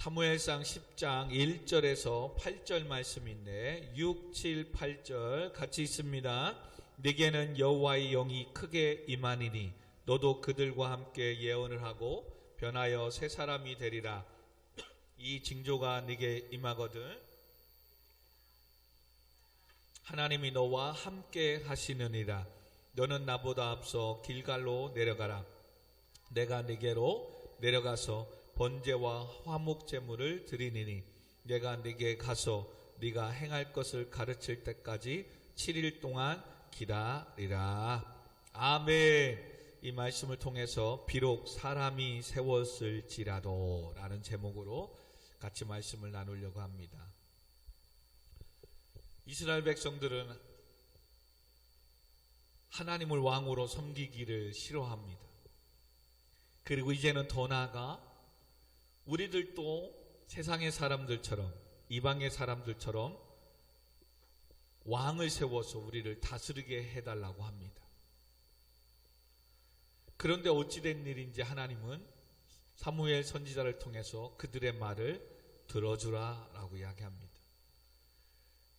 사무엘상 10장 1절에서 8절 말씀인데 6, 7, 8절 같이 있습니다. 네게는 여호와의 영이 크게 임하니니 너도 그들과 함께 예언을 하고 변하여 새 사람이 되리라. 이 징조가 네게 임하거든 하나님이 너와 함께 하시느니라. 너는 나보다 앞서 길갈로 내려가라. 내가 네게로 내려가서 번제와 화목 제물을 드리니니 내가 네게 가서 네가 행할 것을 가르칠 때까지 7일 동안 기다리라. 아멘. 이 말씀을 통해서 비록 사람이 세웠을지라도 라는 제목으로 같이 말씀을 나누려고 합니다. 이스라엘 백성들은 하나님을 왕으로 섬기기를 싫어합니다. 그리고 이제는 더 나아가 우리들도 세상의 사람들처럼 이방의 사람들처럼 왕을 세워서 우리를 다스리게 해달라고 합니다. 그런데 어찌된 일인지 하나님은 사무엘 선지자를 통해서 그들의 말을 들어주라 라고 이야기합니다.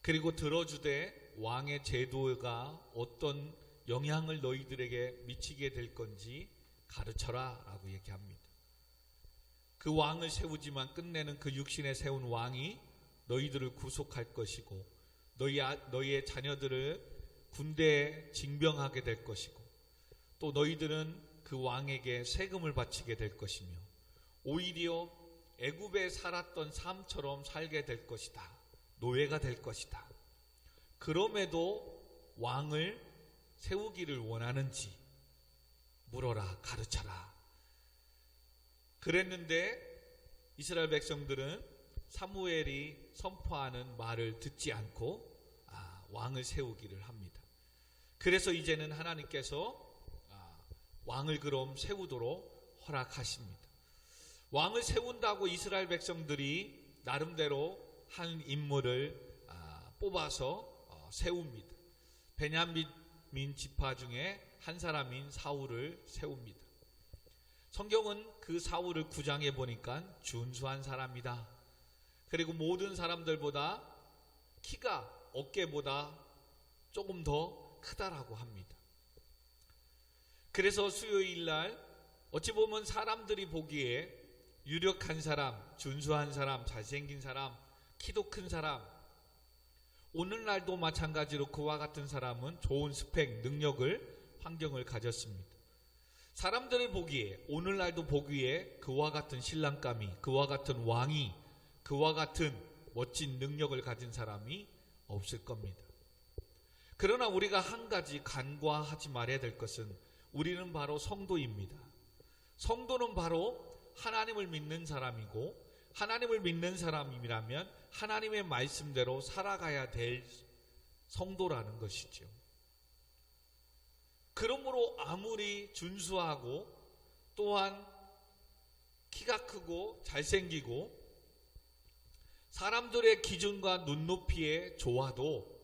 그리고 들어주되 왕의 제도가 어떤 영향을 너희들에게 미치게 될 건지 가르쳐라 라고 얘기합니다. 그 왕을 세우지만 끝내는 그 육신에 세운 왕이 너희들을 구속할 것이고 너희의 자녀들을 군대에 징병하게 될 것이고 또 너희들은 그 왕에게 세금을 바치게 될 것이며 오히려 애굽에 살았던 삶처럼 살게 될 것이다. 노예가 될 것이다. 그럼에도 왕을 세우기를 원하는지 물어라, 가르쳐라. 그랬는데 이스라엘 백성들은 사무엘이 선포하는 말을 듣지 않고 왕을 세우기를 합니다. 그래서 이제는 하나님께서 왕을 그럼 세우도록 허락하십니다. 왕을 세운다고 이스라엘 백성들이 나름대로 한 인물을 뽑아서 세웁니다. 베냐민 지파 중에 한 사람인 사울을 세웁니다. 성경은 그 사울을 구장해 보니까 준수한 사람이다. 그리고 모든 사람들보다 키가 어깨보다 조금 더 크다라고 합니다. 그래서 수요일 날 어찌 보면 사람들이 보기에 유력한 사람, 준수한 사람, 잘생긴 사람, 키도 큰 사람, 오늘날도 마찬가지로 그와 같은 사람은 좋은 스펙, 능력을, 환경을 가졌습니다. 사람들이 보기에, 오늘날도 보기에 그와 같은 신랑감이, 그와 같은 왕이, 그와 같은 멋진 능력을 가진 사람이 없을 겁니다. 그러나 우리가 한 가지 간과하지 말아야 될 것은 우리는 바로 성도입니다. 성도는 바로 하나님을 믿는 사람이고 하나님을 믿는 사람이라면 하나님의 말씀대로 살아가야 될 성도라는 것이죠. 그러므로 아무리 준수하고 또한 키가 크고 잘생기고 사람들의 기준과 눈높이에 좋아도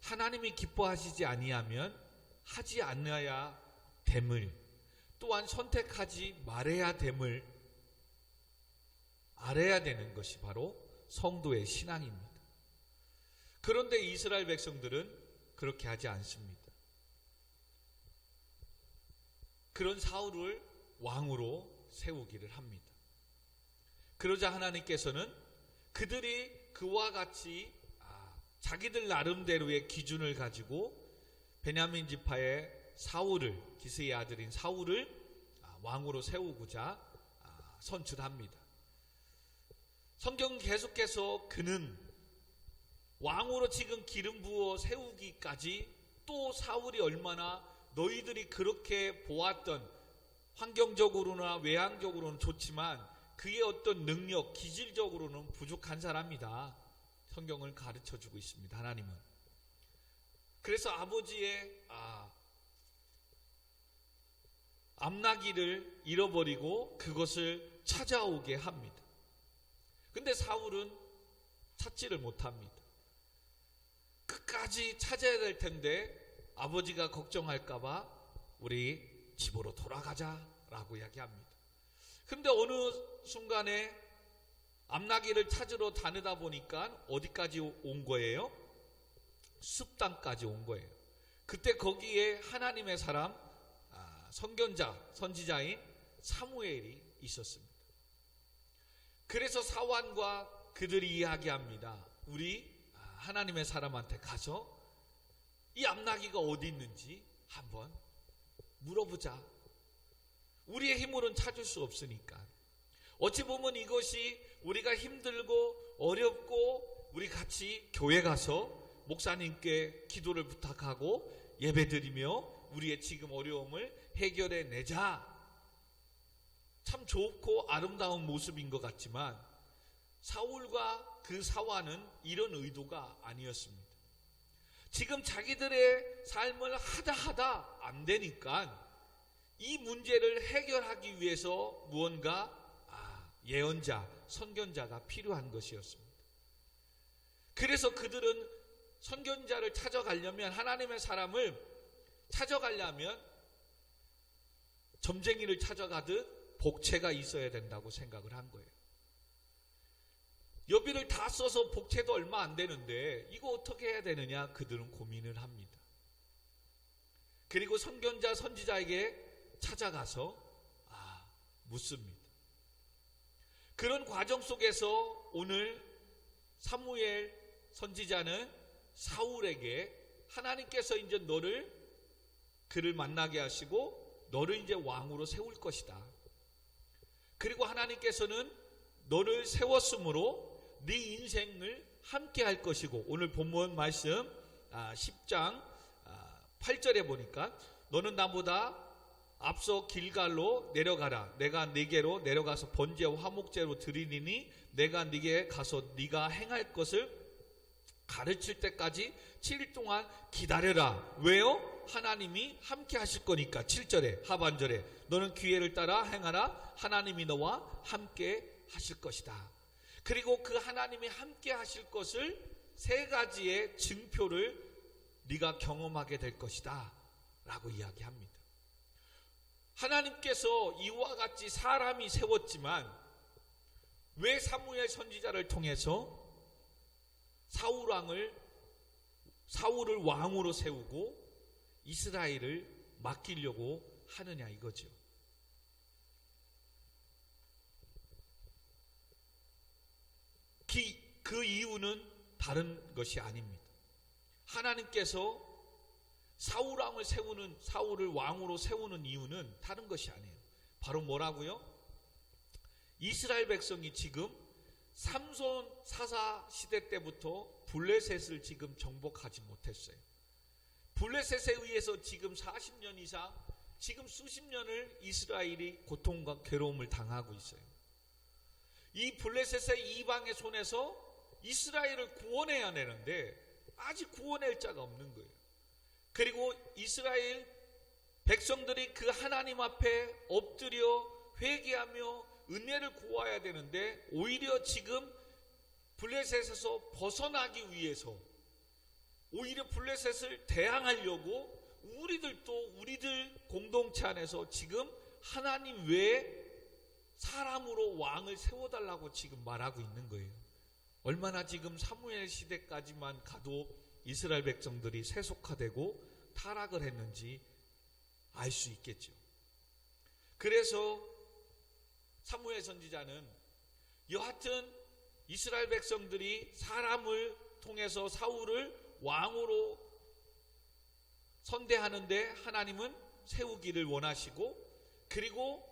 하나님이 기뻐하시지 아니하면 하지 않아야 됨을 또한 선택하지 말아야 됨을 알아야 되는 것이 바로 성도의 신앙입니다. 그런데 이스라엘 백성들은 그렇게 하지 않습니다. 그런 사울을 왕으로 세우기를 합니다. 그러자 하나님께서는 그들이 그와 같이 자기들 나름대로의 기준을 가지고 베냐민 지파의 사울을, 기스의 아들인 사울을 왕으로 세우고자 선출합니다. 성경은 계속해서 그는 왕으로 지금 기름 부어 세우기까지 또 사울이 얼마나 너희들이 그렇게 보았던 환경적으로나 외향적으로는 좋지만 그의 어떤 능력, 기질적으로는 부족한 사람이다. 성경을 가르쳐주고 있습니다. 하나님은. 그래서 아버지의 암나기를 잃어버리고 그것을 찾아오게 합니다. 근데 사울은 찾지를 못합니다. 끝까지 찾아야 될 텐데 아버지가 걱정할까봐 우리 집으로 돌아가자라고 이야기합니다. 근데 어느 순간에 암나귀를 찾으러 다니다 보니까 어디까지 온 거예요? 숲땅까지 온 거예요. 그때 거기에 하나님의 사람, 선견자, 선지자인 사무엘이 있었습니다. 그래서 사환과 그들이 이야기합니다. 우리 하나님의 사람한테 가서 이 암나귀가 어디 있는지 한번 물어보자. 우리의 힘으로는 찾을 수 없으니까. 어찌 보면 이것이 우리가 힘들고 어렵고 우리 같이 교회 가서 목사님께 기도를 부탁하고 예배드리며 우리의 지금 어려움을 해결해 내자. 참 좋고 아름다운 모습인 것 같지만 사울과 그 사환은 이런 의도가 아니었습니다. 지금 자기들의 삶을 하다 안 되니까 이 문제를 해결하기 위해서 무언가 예언자, 선견자가 필요한 것이었습니다. 그래서 그들은 선견자를 찾아가려면, 하나님의 사람을 찾아가려면 점쟁이를 찾아가듯 복채가 있어야 된다고 생각을 한 거예요. 여비를 다 써서 복채도 얼마 안 되는데 이거 어떻게 해야 되느냐 그들은 고민을 합니다. 그리고 선견자, 선지자에게 찾아가서 묻습니다. 그런 과정 속에서 오늘 사무엘 선지자는 사울에게 하나님께서 이제 그를 만나게 하시고 너를 이제 왕으로 세울 것이다. 그리고 하나님께서는 너를 세웠으므로 네 인생을 함께 할 것이고, 오늘 본문 말씀 10장 8절에 보니까 너는 나보다 앞서 길갈로 내려가라. 내가 네게로 내려가서 번제와 화목제로 드리리니 내가 네게 가서 네가 행할 것을 가르칠 때까지 7일 동안 기다려라. 왜요? 하나님이 함께 하실 거니까. 7절에 하반절에 너는 기회를 따라 행하라. 하나님이 너와 함께 하실 것이다. 그리고 그 하나님이 함께 하실 것을 3가지의 증표를 네가 경험하게 될 것이다 라고 이야기합니다. 하나님께서 이와 같이 사람이 세웠지만 왜 사무엘 선지자를 통해서 사울을 왕으로 세우고 이스라엘을 맡기려고 하느냐 이거죠. 그 이유는 다른 것이 아닙니다. 하나님께서 사울을 왕으로 세우는 이유는 다른 것이 아니에요. 바로 뭐라고요? 이스라엘 백성이 지금 삼손 사사 시대 때부터 블레셋을 지금 정복하지 못했어요. 블레셋에 의해서 지금 40년 이상, 지금 수십 년을 이스라엘이 고통과 괴로움을 당하고 있어요. 이 블레셋의 이방의 손에서 이스라엘을 구원해야 되는데 아직 구원할 자가 없는 거예요. 그리고 이스라엘 백성들이 그 하나님 앞에 엎드려 회개하며 은혜를 구해야 되는데 오히려 지금 블레셋에서 벗어나기 위해서 오히려 블레셋을 대항하려고 우리들 공동체 안에서 지금 하나님 외에 사람으로 왕을 세워달라고 지금 말하고 있는 거예요. 얼마나 지금 사무엘 시대까지만 가도 이스라엘 백성들이 세속화되고 타락을 했는지 알 수 있겠죠. 그래서 사무엘 선지자는 여하튼 이스라엘 백성들이 사람을 통해서 사울을 왕으로 선대하는데 하나님은 세우기를 원하시고, 그리고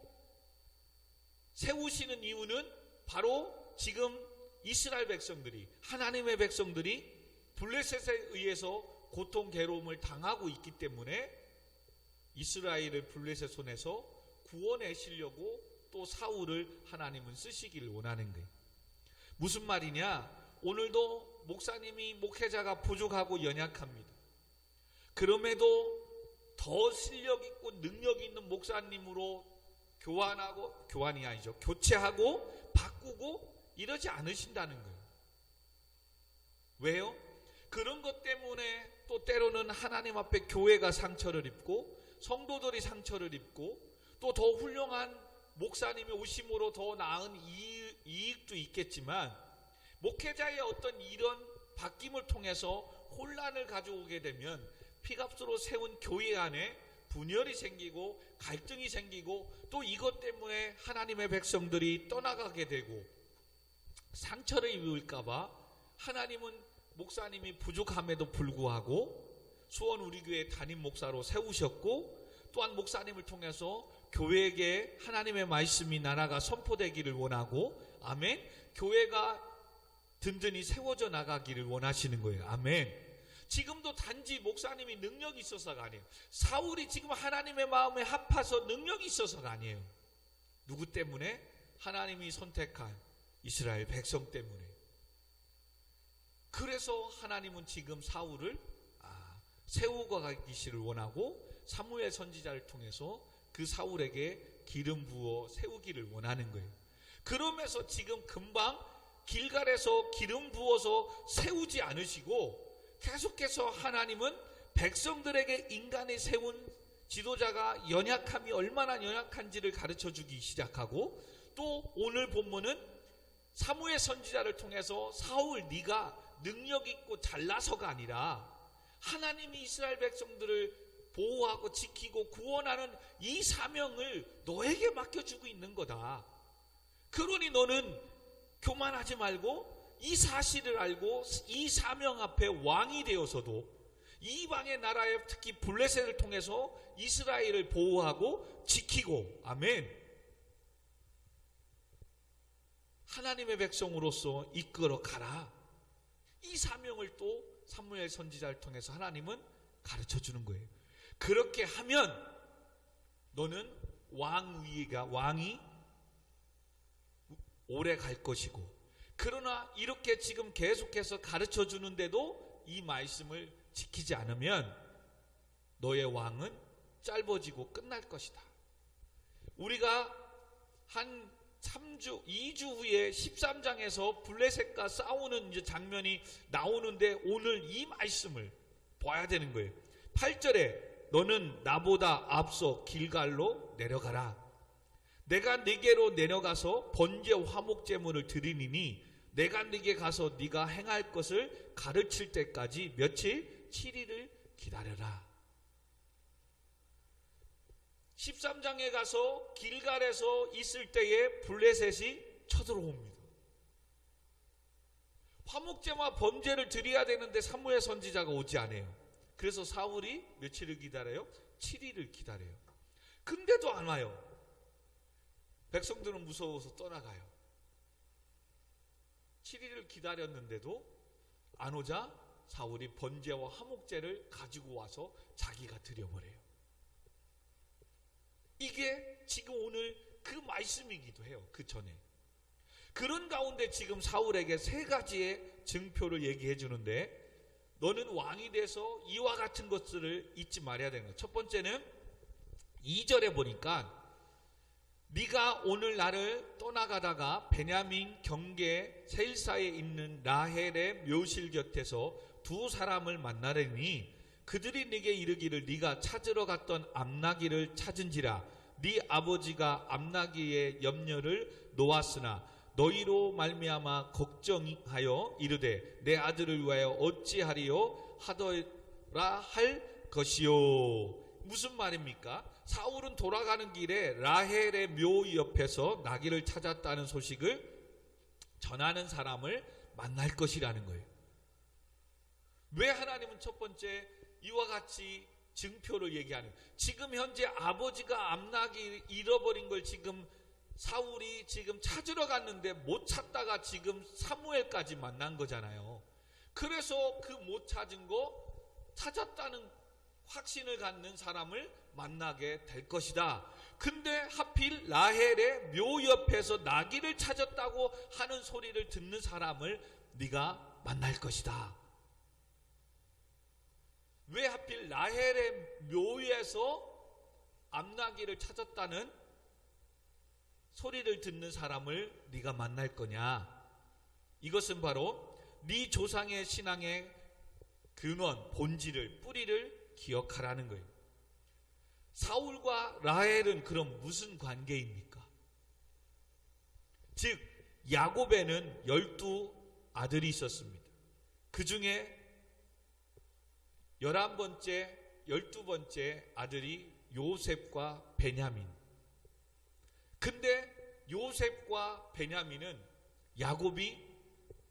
세우시는 이유는 바로 지금 이스라엘 백성들이, 하나님의 백성들이 블레셋에 의해서 고통 괴로움을 당하고 있기 때문에 이스라엘을 블레셋 손에서 구원하시려고 또 사울을 하나님은 쓰시기를 원하는 거예요. 무슨 말이냐? 오늘도 목사님이, 목회자가 부족하고 연약합니다. 그럼에도 더 실력 있고 능력 있는 목사님으로 교체하고 바꾸고 이러지 않으신다는 거예요. 왜요? 그런 것 때문에 또 때로는 하나님 앞에 교회가 상처를 입고 성도들이 상처를 입고 또 더 훌륭한 목사님이 오심으로 더 나은 이익도 있겠지만 목회자의 어떤 이런 바뀜을 통해서 혼란을 가져오게 되면 피값으로 세운 교회 안에 분열이 생기고 갈등이 생기고 또 이것 때문에 하나님의 백성들이 떠나가게 되고 상처를 입을까봐 하나님은 목사님이 부족함에도 불구하고 수원 우리교회 담임 목사로 세우셨고 또한 목사님을 통해서 교회에게 하나님의 말씀이 나라가 선포되기를 원하고 아멘. 교회가 든든히 세워져 나가기를 원하시는 거예요. 아멘. 지금도 단지 목사님이 능력이 있어서가 아니에요. 사울이 지금 하나님의 마음에 합해서 능력이 있어서가 아니에요. 누구 때문에? 하나님이 선택한 이스라엘 백성 때문에. 그래서 하나님은 지금 사울을 세우고 가기를 원하고 사무엘 선지자를 통해서 그 사울에게 기름 부어 세우기를 원하는 거예요. 그러면서 지금 금방 길갈에서 기름 부어서 세우지 않으시고 계속해서 하나님은 백성들에게 인간이 세운 지도자가 연약함이 얼마나 연약한지를 가르쳐주기 시작하고 또 오늘 본문은 사무엘 선지자를 통해서 사울 네가 능력 있고 잘나서가 아니라 하나님이 이스라엘 백성들을 보호하고 지키고 구원하는 이 사명을 너에게 맡겨주고 있는 거다. 그러니 너는 교만하지 말고 이 사실을 알고 이 사명 앞에 왕이 되어서도 이방의 나라에 특히 블레셋을 통해서 이스라엘을 보호하고 지키고 아멘. 하나님의 백성으로서 이끌어 가라. 이 사명을 또 사무엘 선지자를 통해서 하나님은 가르쳐 주는 거예요. 그렇게 하면 너는 왕이 오래 갈 것이고 그러나 이렇게 지금 계속해서 가르쳐 주는데도 이 말씀을 지키지 않으면 너의 왕은 짧아지고 끝날 것이다. 우리가 한 2주 후에 13장에서 블레셋과 싸우는 이제 장면이 나오는데 오늘 이 말씀을 봐야 되는 거예요. 8절에 너는 나보다 앞서 길갈로 내려가라. 내가 네게로 내려가서 번제 화목 제물을 드리니니 내가 네게 가서 네가 행할 것을 가르칠 때까지 며칠 7일을 기다려라. 13장에 가서 길갈에서 있을 때에 블레셋이 쳐들어옵니다. 화목제와 번제를 드려야 되는데 사무엘 선지자가 오지 않아요. 그래서 사울이 며칠을 기다려요? 7일을 기다려요. 근데도 안 와요. 백성들은 무서워서 떠나가요. 7일을 기다렸는데도 안 오자 사울이 번제와 화목제를 가지고 와서 자기가 드려버려요. 이게 지금 오늘 그 말씀이기도 해요. 그 전에. 그런 가운데 지금 사울에게 3가지의 증표를 얘기해 주는데 너는 왕이 돼서 이와 같은 것들을 잊지 말아야 되는 거예요. 첫 번째는 2절에 보니까 네가 오늘 나를 떠나가다가 베냐민 경계 세일사에 있는 라헬의 묘실 곁에서 2 사람을 만나려니 그들이 네게 이르기를 네가 찾으러 갔던 암나기를 찾은지라 네 아버지가 암나기의 염려를 놓았으나 너희로 말미암아 걱정하여 이르되 내 아들을 위하여 어찌하리요 하더라 할 것이요. 무슨 말입니까? 사울은 돌아가는 길에 라헬의 묘 옆에서 나귀를 찾았다는 소식을 전하는 사람을 만날 것이라는 거예요. 왜 하나님은 첫 번째 이와 같이 증표를 얘기하는 거예요? 지금 현재 아버지가 암나귀 잃어버린 걸 지금 사울이 지금 찾으러 갔는데 못 찾다가 지금 사무엘까지 만난 거잖아요. 그래서 그 못 찾은 거 찾았다는 확신을 갖는 사람을 만나게 될 것이다. 근데 하필 라헬의 묘 옆에서 나귀를 찾았다고 하는 소리를 듣는 사람을 네가 만날 것이다. 왜 하필 라헬의 묘에서 암나귀를 찾았다는 소리를 듣는 사람을 네가 만날 거냐? 이것은 바로 네 조상의 신앙의 근원, 본질을, 뿌리를 기억하라는 거예요. 사울과 라헬은 그럼 무슨 관계입니까? 즉 야곱에는 12아들이 있었습니다. 그 중에 11번째, 12번째 아들이 요셉과 베냐민. 근데 요셉과 베냐민은 야곱이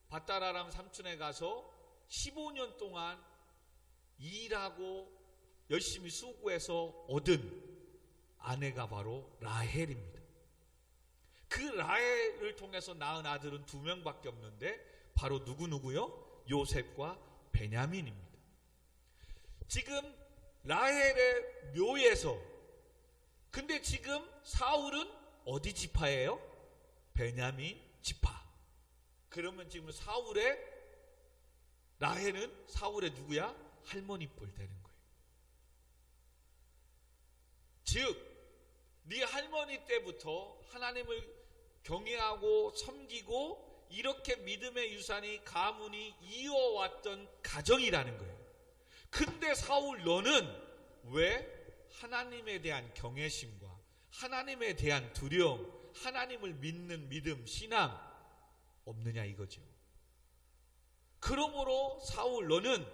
밧다라람 삼촌에 가서 15년 동안 일하고 열심히 수고해서 얻은 아내가 바로 라헬입니다. 그 라헬을 통해서 낳은 아들은 2명밖에 없는데 바로 누구요? 요셉과 베냐민입니다. 지금 라헬의 묘에서, 근데 지금 사울은 어디 지파예요? 베냐민 지파. 그러면 지금 라헬은 사울의 누구야? 할머니 뻘 되는 거예요. 즉 네 할머니 때부터 하나님을 경외하고 섬기고 이렇게 믿음의 유산이 가문이 이어왔던 가정이라는 거예요. 근데 사울, 너는 왜 하나님에 대한 경외심과 하나님에 대한 두려움, 하나님을 믿는 믿음, 신앙 없느냐 이거죠. 그러므로 사울, 너는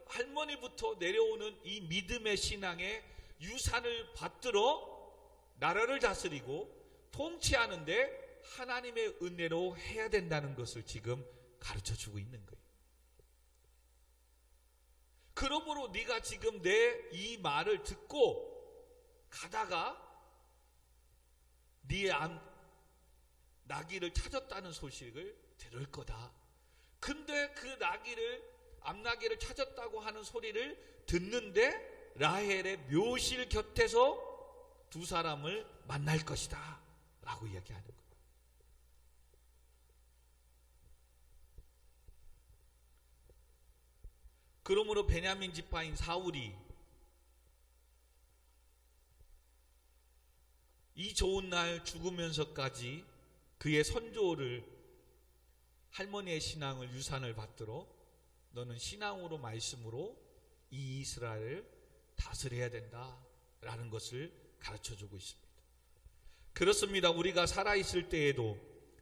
할머니부터 내려오는 이 믿음의 신앙의 유산을 받들어 나라를 다스리고 통치하는데 하나님의 은혜로 해야 된다는 것을 지금 가르쳐주고 있는 거예요. 그러므로 네가 지금 내 이 말을 듣고 가다가 네 나귀를 찾았다는 소식을 들을 거다. 근데 그 암나귀를 찾았다고 하는 소리를 듣는데 라헬의 묘실 곁에서 두 사람을 만날 것이다 라고 이야기하는 거예요. 그러므로 베냐민 지파인 사울이 이 좋은 날 죽으면서까지 그의 선조를, 할머니의 신앙을, 유산을 받들어 너는 신앙으로, 말씀으로 이 이스라엘을 다스려야 된다라는 것을 가르쳐주고 있습니다. 그렇습니다. 우리가 살아있을 때에도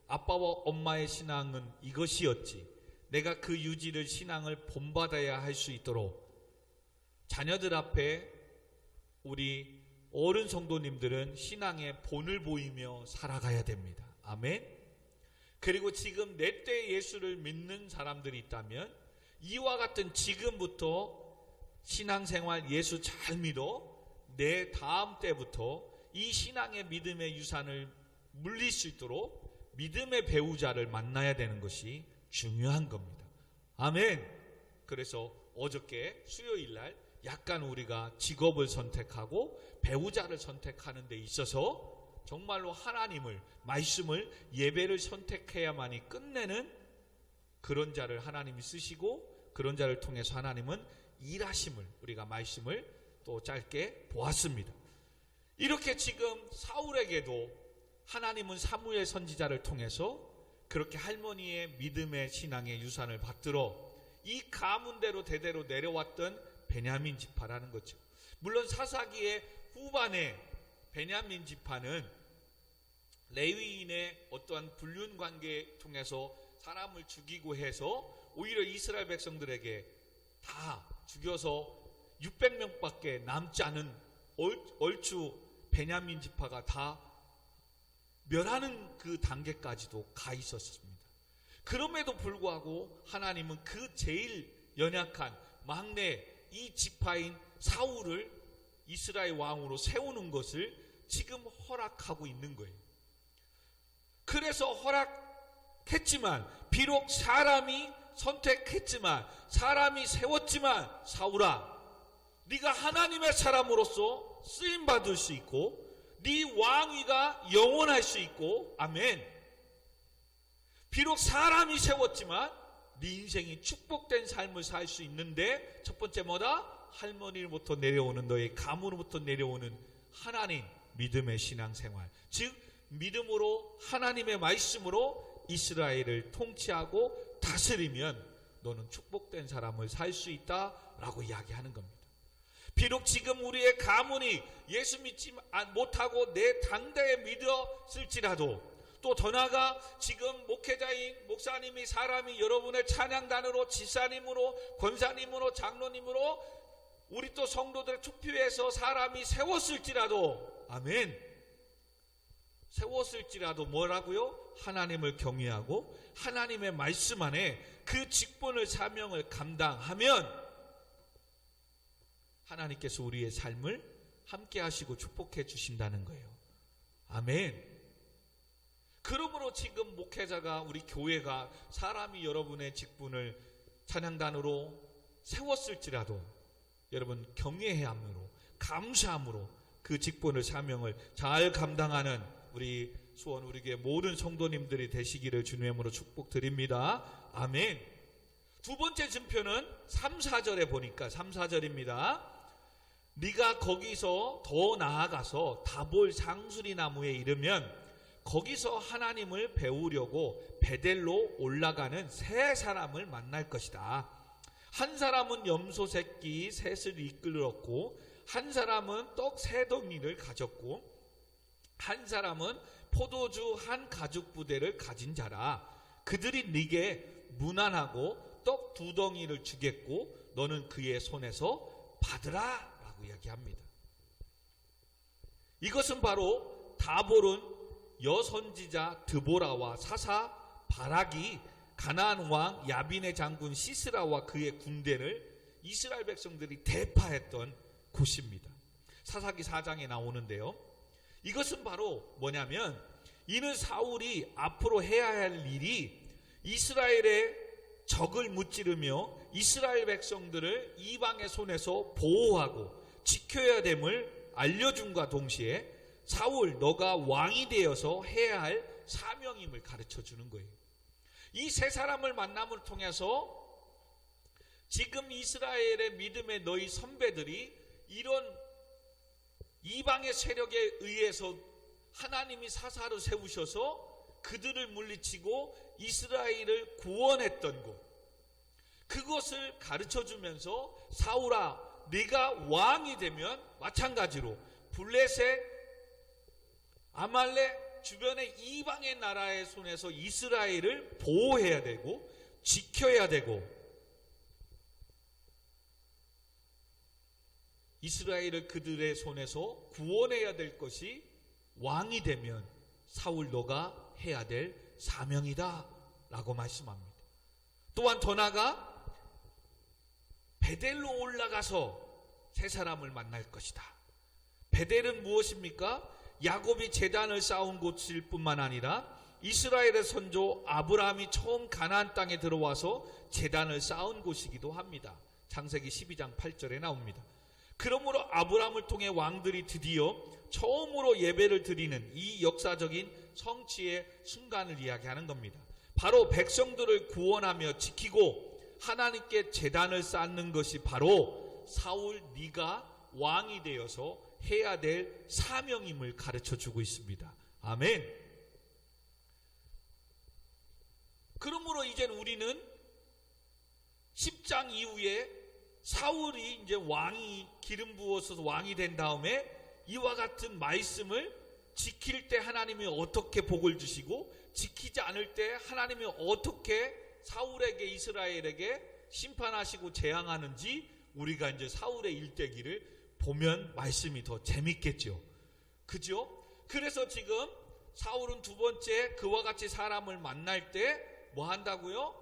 아빠와 엄마의 신앙은 이것이었지, 내가 그 유지를, 신앙을 본받아야 할 수 있도록 자녀들 앞에 우리 어른 성도님들은 신앙의 본을 보이며 살아가야 됩니다. 아멘. 그리고 지금 내 때 예수를 믿는 사람들이 있다면 이와 같은 지금부터 신앙생활 예수 잘 믿어 내 다음 때부터 이 신앙의 믿음의 유산을 물릴 수 있도록 믿음의 배우자를 만나야 되는 것이 중요한 겁니다. 아멘. 그래서 어저께 수요일날 약간 우리가 직업을 선택하고 배우자를 선택하는 데 있어서 정말로 하나님을, 말씀을, 예배를 선택해야만이 끝내는 그런 자를 하나님이 쓰시고 그런 자를 통해서 하나님은 일하심을, 우리가 말씀을 또 짧게 보았습니다. 이렇게 지금 사울에게도 하나님은 사무엘 선지자를 통해서 그렇게 할머니의 믿음의 신앙의 유산을 받들어 이 가문대로 대대로 내려왔던 베냐민 지파라는 거죠. 물론 사사기의 후반에 베냐민 지파는 레위인의 어떠한 불륜 관계에 통해서 사람을 죽이고 해서 오히려 이스라엘 백성들에게 다 죽여서 600명밖에 남지 않은 얼추 베냐민 지파가 다 멸하는 그 단계까지도 가 있었습니다. 그럼에도 불구하고 하나님은 그 제일 연약한 막내 이 지파인 사울을 이스라엘 왕으로 세우는 것을 지금 허락하고 있는 거예요. 그래서 허락했지만, 비록 사람이 선택했지만, 사람이 세웠지만, 사울아, 네가 하나님의 사람으로서 쓰임받을 수 있고 네 왕위가 영원할 수 있고, 아멘. 비록 사람이 세웠지만 네 인생이 축복된 삶을 살 수 있는데, 첫 번째 뭐다? 할머니로부터 내려오는, 너의 가문으로부터 내려오는 하나님 믿음의 신앙생활, 즉 믿음으로 하나님의 말씀으로 이스라엘을 통치하고 다스리면 너는 축복된 사람을 살 수 있다라고 이야기하는 겁니다. 비록 지금 우리의 가문이 예수 믿지 못하고 내 당대에 믿었을지라도 또 더 나아가 지금 목회자인 목사님이 사람이 여러분의 찬양단으로 지사님으로 권사님으로 장로님으로 우리 또 성도들의 투표해서 사람이 세웠을지라도 아멘 세웠을지라도 뭐라고요? 하나님을 경외하고 하나님의 말씀 안에 그 직분을 사명을 감당하면 하나님께서 우리의 삶을 함께 하시고 축복해 주신다는 거예요. 아멘. 그러므로 지금 목회자가 우리 교회가 사람이 여러분의 직분을 찬양단으로 세웠을지라도 여러분 경외함으로 감사함으로 그 직분을 사명을 잘 감당하는 우리 수원 우리 교회 모든 성도님들이 되시기를 주님의 이름으로 축복드립니다. 아멘. 두 번째 증표는 3, 4절에 보니까 3, 4절입니다. 네가 거기서 더 나아가서 다볼 상수리 나무에 이르면 거기서 하나님을 배우려고 베델로 올라가는 세 사람을 만날 것이다. 한 사람은 염소 새끼 셋을 이끌었고 한 사람은 떡 세 덩이를 가졌고 한 사람은 포도주 한 가죽 부대를 가진 자라. 그들이 네게 무난하고 떡 두 덩이를 주겠고 너는 그의 손에서 받으라 라고 이야기합니다. 이것은 바로 다볼은 여선지자 드보라와 사사 바락이 가나안 왕 야빈의 장군 시스라와 그의 군대를 이스라엘 백성들이 대파했던 곳입니다. 사사기 4장에 나오는데요. 이것은 바로 뭐냐면 이는 사울이 앞으로 해야 할 일이 이스라엘의 적을 무찌르며 이스라엘 백성들을 이방의 손에서 보호하고 지켜야 됨을 알려줌과 동시에 사울 너가 왕이 되어서 해야 할 사명임을 가르쳐 주는 거예요. 이 세 사람을 만남을 통해서 지금 이스라엘의 믿음의 너희 선배들이 이런 이방의 세력에 의해서 하나님이 사사로 세우셔서 그들을 물리치고 이스라엘을 구원했던 곳, 그것을 가르쳐주면서 사울아 네가 왕이 되면 마찬가지로 블레셋 아말렉 주변의 이방의 나라의 손에서 이스라엘을 보호해야 되고 지켜야 되고 이스라엘을 그들의 손에서 구원해야 될 것이 왕이 되면 사울 너가 해야 될 사명이다 라고 말씀합니다. 또한 더 나아가 베델로 올라가서 세 사람을 만날 것이다. 베델은 무엇입니까? 야곱이 제단을 쌓은 곳일 뿐만 아니라 이스라엘의 선조 아브라함이 처음 가나안 땅에 들어와서 제단을 쌓은 곳이기도 합니다. 창세기 12장 8절에 나옵니다. 그러므로 아브라함을 통해 왕들이 드디어 처음으로 예배를 드리는 이 역사적인 성취의 순간을 이야기하는 겁니다. 바로 백성들을 구원하며 지키고 하나님께 제단을 쌓는 것이 바로 사울 네가 왕이 되어서 해야 될 사명임을 가르쳐주고 있습니다. 아멘. 그러므로 이제 우리는 10장 이후에 사울이 이제 왕이 기름 부어서 왕이 된 다음에 이와 같은 말씀을 지킬 때 하나님이 어떻게 복을 주시고 지키지 않을 때 하나님이 어떻게 사울에게 이스라엘에게 심판하시고 재앙하는지 우리가 이제 사울의 일대기를 보면 말씀이 더 재밌겠죠. 그죠? 그래서 지금 사울은 두 번째 그와 같이 사람을 만날 때 뭐 한다고요?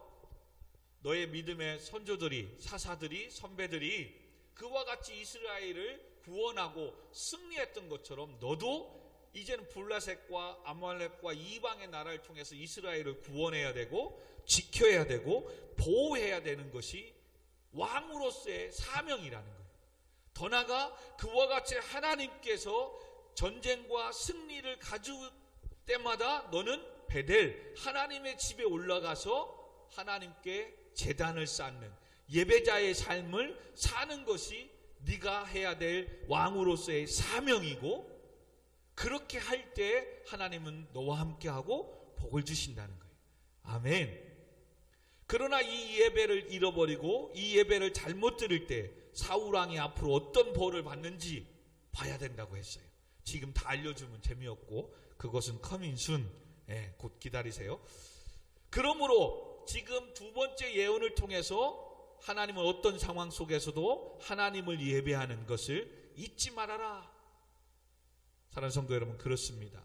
너의 믿음의 선조들이 사사들이 선배들이 그와 같이 이스라엘을 구원하고 승리했던 것처럼 너도 이제는 블레셋과 아말렉과 이방의 나라를 통해서 이스라엘을 구원해야 되고 지켜야 되고 보호해야 되는 것이 왕으로서의 사명이라는 거예요. 더 나아가 그와 같이 하나님께서 전쟁과 승리를 가질 때마다 너는 베델 하나님의 집에 올라가서 하나님께 제단을 쌓는 예배자의 삶을 사는 것이 네가 해야 될 왕으로서의 사명이고 그렇게 할 때 하나님은 너와 함께하고 복을 주신다는 거예요. 아멘. 그러나 이 예배를 잃어버리고 이 예배를 잘못 드릴 때 사울왕이 앞으로 어떤 벌을 받는지 봐야 된다고 했어요. 지금 다 알려주면 재미없고 그것은 커밍순 곧 기다리세요. 그러므로 지금 두 번째 예언을 통해서 하나님은 어떤 상황 속에서도 하나님을 예배하는 것을 잊지 말아라. 사랑하는 성도 여러분, 그렇습니다.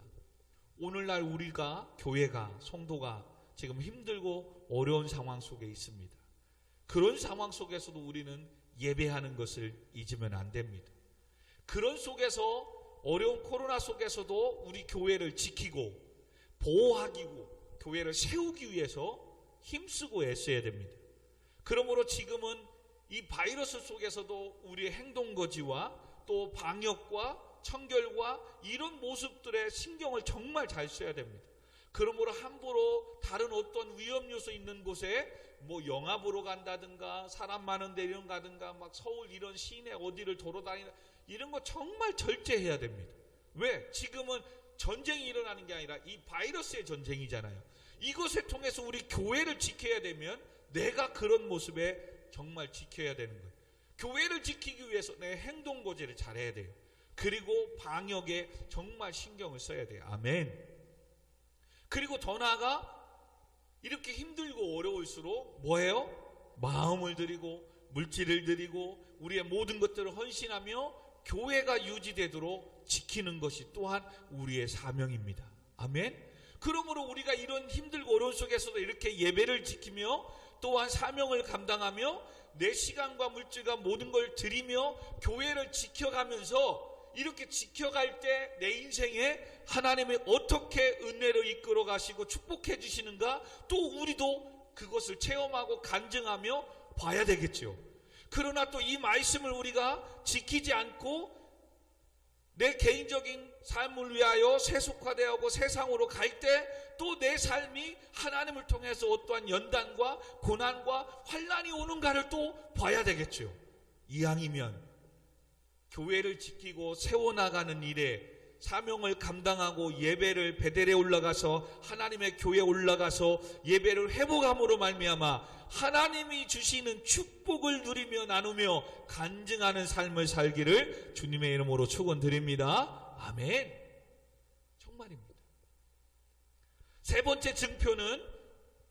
오늘날 우리가, 교회가, 성도가 지금 힘들고 어려운 상황 속에 있습니다. 그런 상황 속에서도 우리는 예배하는 것을 잊으면 안 됩니다. 그런 속에서, 어려운 코로나 속에서도 우리 교회를 지키고 보호하고 교회를 세우기 위해서 힘쓰고 애써야 됩니다. 그러므로 지금은 이 바이러스 속에서도 우리의 행동거지와 또 방역과 청결과 이런 모습들에 신경을 정말 잘 써야 됩니다. 그러므로 함부로 다른 어떤 위험 요소 있는 곳에 뭐 영화 보러 간다든가 사람 많은 데 이런 가든가 막 서울 이런 시내 어디를 돌아다니는 이런 거 정말 절제해야 됩니다. 왜? 지금은 전쟁이 일어나는 게 아니라 이 바이러스의 전쟁이잖아요. 이것을 통해서 우리 교회를 지켜야 되면 내가 그런 모습에 정말 지켜야 되는 거예요. 교회를 지키기 위해서 내 행동거지를 잘해야 돼요. 그리고 방역에 정말 신경을 써야 돼요. 아멘. 그리고 더 나아가 이렇게 힘들고 어려울수록 뭐예요? 마음을 드리고 물질을 드리고 우리의 모든 것들을 헌신하며 교회가 유지되도록 지키는 것이 또한 우리의 사명입니다. 아멘. 그러므로 우리가 이런 힘들고 어려운 속에서도 이렇게 예배를 지키며 또한 사명을 감당하며 내 시간과 물질과 모든 걸 드리며 교회를 지켜가면서 이렇게 지켜갈 때 내 인생에 하나님이 어떻게 은혜로 이끌어 가시고 축복해 주시는가 또 우리도 그것을 체험하고 간증하며 봐야 되겠죠. 그러나 또 이 말씀을 우리가 지키지 않고 내 개인적인 삶을 위하여 세속화되고 세상으로 갈 때 또 내 삶이 하나님을 통해서 어떠한 연단과 고난과 환난이 오는가를 또 봐야 되겠죠. 이왕이면 교회를 지키고 세워나가는 일에 사명을 감당하고 예배를 베델에 올라가서 하나님의 교회에 올라가서 예배를 회복함으로 말미암아 하나님이 주시는 축복을 누리며 나누며 간증하는 삶을 살기를 주님의 이름으로 축원드립니다. 아멘. 정말입니다. 세 번째 증표는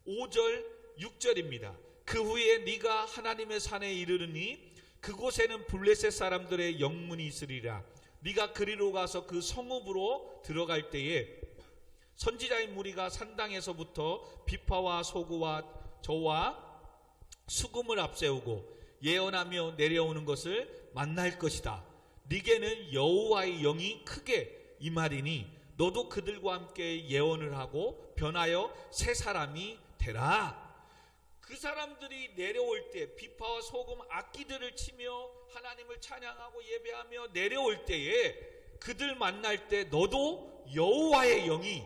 5절 6절입니다. 그 후에 네가 하나님의 산에 이르르니 그곳에는 블레셋 사람들의 영문이 있으리라. 네가 그리로 가서 그 성읍으로 들어갈 때에 선지자의 무리가 산당에서부터 비파와 소구와 저와 수금을 앞세우고 예언하며 내려오는 것을 만날 것이다. 네게는 여호와의 영이 크게 임하리니 너도 그들과 함께 예언을 하고 변하여 새 사람이 되라. 그 사람들이 내려올 때 비파와 소금 악기들을 치며 하나님을 찬양하고 예배하며 내려올 때에 그들 만날 때 너도 여호와의 영이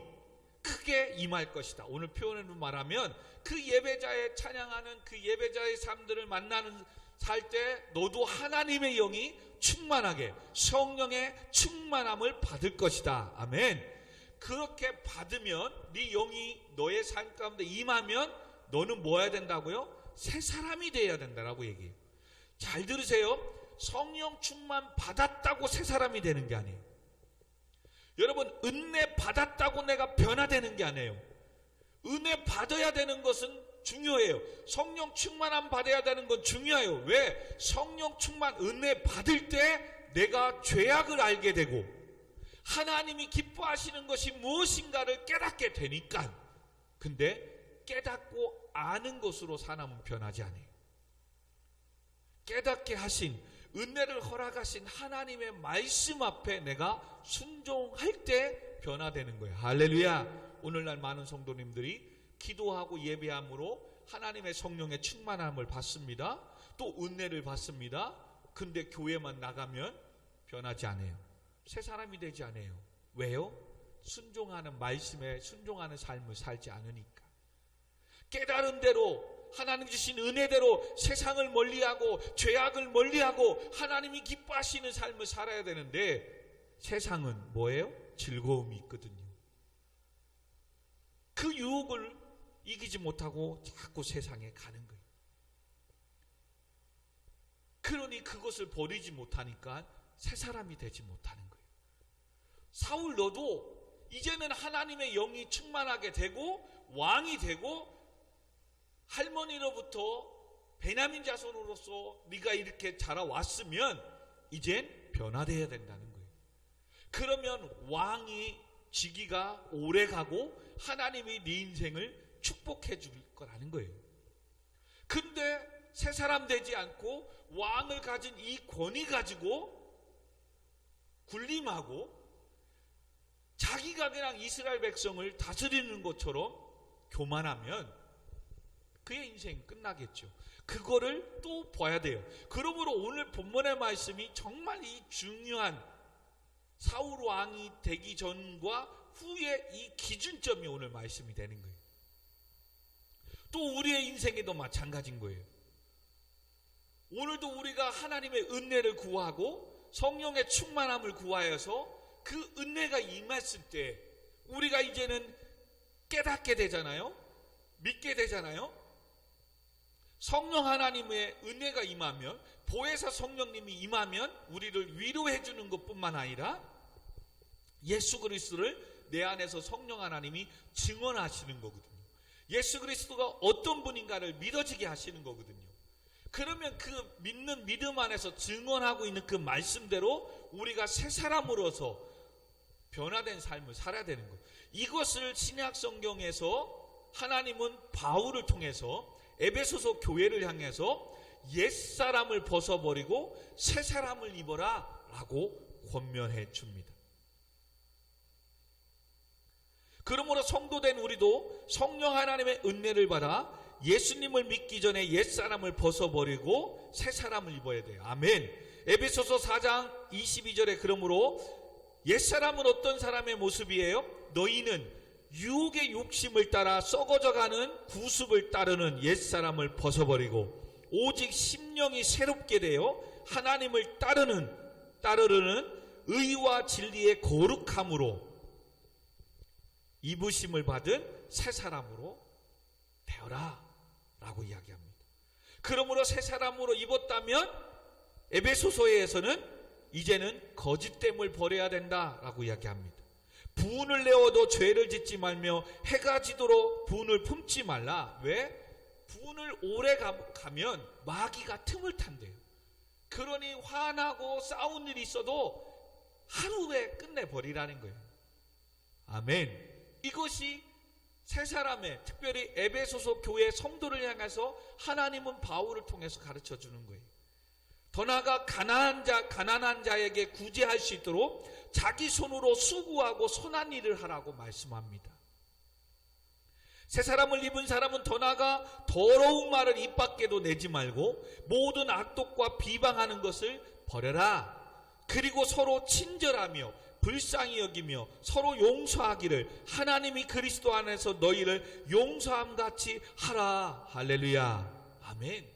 크게 임할 것이다. 오늘 표현으로 말하면 그 예배자의 찬양하는 그 예배자의 삶들을 만나는 살 때 너도 하나님의 영이 충만하게 성령의 충만함을 받을 것이다. 아멘. 그렇게 받으면 네 영이 너의 삶 가운데 임하면 너는 뭐 해야 된다고요? 새 사람이 되어야 된다라고 얘기해요. 잘 들으세요. 성령 충만 받았다고 새 사람이 되는 게 아니에요. 여러분, 은혜 받았다고 내가 변화되는 게 아니에요. 은혜 받아야 되는 것은 중요해요. 성령 충만함 받아야 되는 건 중요해요. 왜? 성령 충만 은혜 받을 때 내가 죄악을 알게 되고 하나님이 기뻐하시는 것이 무엇인가를 깨닫게 되니까. 근데 깨닫고 아는 것으로 사람은 변하지 않아요. 깨닫게 하신 은혜를 허락하신 하나님의 말씀 앞에 내가 순종할 때 변화되는 거예요. 할렐루야. 오늘날 많은 성도님들이 기도하고 예배함으로 하나님의 성령의 충만함을 받습니다. 또 은혜를 받습니다. 근데 교회만 나가면 변하지 않아요. 새 사람이 되지 않아요. 왜요? 순종하는 말씀에 순종하는 삶을 살지 않으니까. 깨달은 대로 하나님 주신 은혜대로 세상을 멀리하고 죄악을 멀리하고 하나님이 기뻐하시는 삶을 살아야 되는데 세상은 뭐예요? 즐거움이 있거든요. 그 유혹을 이기지 못하고 자꾸 세상에 가는 거예요. 그러니 그것을 버리지 못하니까 새 사람이 되지 못하는 거예요. 사울 너도 이제는 하나님의 영이 충만하게 되고 왕이 되고 할머니로부터 베냐민 자손으로서 네가 이렇게 자라왔으면 이젠 변화되어야 된다는 거예요. 그러면 왕이 지기가 오래 가고 하나님이 네 인생을 축복해 줄 거라는 거예요. 근데 새 사람 되지 않고 왕을 가진 이 권위 가지고 군림하고 자기가 그냥 이스라엘 백성을 다스리는 것처럼 교만하면 그의 인생이 끝나겠죠. 그거를 또 봐야 돼요. 그러므로 오늘 본문의 말씀이 정말 이 중요한 사울 왕이 되기 전과 후의 이 기준점이 오늘 말씀이 되는 거예요. 또 우리의 인생에도 마찬가지인 거예요. 오늘도 우리가 하나님의 은혜를 구하고 성령의 충만함을 구하여서 그 은혜가 임했을 때 우리가 이제는 깨닫게 되잖아요. 믿게 되잖아요. 성령 하나님의 은혜가 임하면, 보혜사 성령님이 임하면 우리를 위로해 주는 것뿐만 아니라 예수 그리스도를 내 안에서 성령 하나님이 증언하시는 거거든요. 예수 그리스도가 어떤 분인가를 믿어지게 하시는 거거든요. 그러면 그 믿는 믿음 안에서 증언하고 있는 그 말씀대로 우리가 새 사람으로서 변화된 삶을 살아야 되는 거예요. 이것을 신약 성경에서 하나님은 바울을 통해서 에베소서 교회를 향해서 옛사람을 벗어버리고 새 사람을 입어라 라고 권면해 줍니다. 그러므로 성도된 우리도 성령 하나님의 은혜를 받아 예수님을 믿기 전에 옛사람을 벗어버리고 새 사람을 입어야 돼요. 아멘. 에베소서 4장 22절에 그러므로 옛사람은 어떤 사람의 모습이에요? 너희는 유혹의 욕심을 따라 썩어져가는 구습을 따르는 옛사람을 벗어버리고 오직 심령이 새롭게 되어 하나님을 따르는 의와 진리의 거룩함으로 입으심을 받은 새 사람으로 되어라 라고 이야기합니다. 그러므로 새 사람으로 입었다면 에베소서에서는 이제는 거짓됨을 버려야 된다라고 이야기합니다. 분을 내어도 죄를 짓지 말며 해가 지도록 분을 품지 말라. 왜? 분을 오래 가면 마귀가 틈을 탄대요. 그러니 화나고 싸운 일이 있어도 하루에 끝내버리라는 거예요. 아멘. 이것이 새 사람의, 특별히 에베소서 교회 성도를 향해서 하나님은 바울을 통해서 가르쳐 주는 거예요. 더 나아가 가난한 자에게 구제할 수 있도록 자기 손으로 수고하고 선한 일을 하라고 말씀합니다. 새 사람을 입은 사람은 더 나아가 더러운 말을 입 밖에도 내지 말고 모든 악독과 비방하는 것을 버려라. 그리고 서로 친절하며 불쌍히 여기며 서로 용서하기를 하나님이 그리스도 안에서 너희를 용서함같이 하라. 할렐루야. 아멘.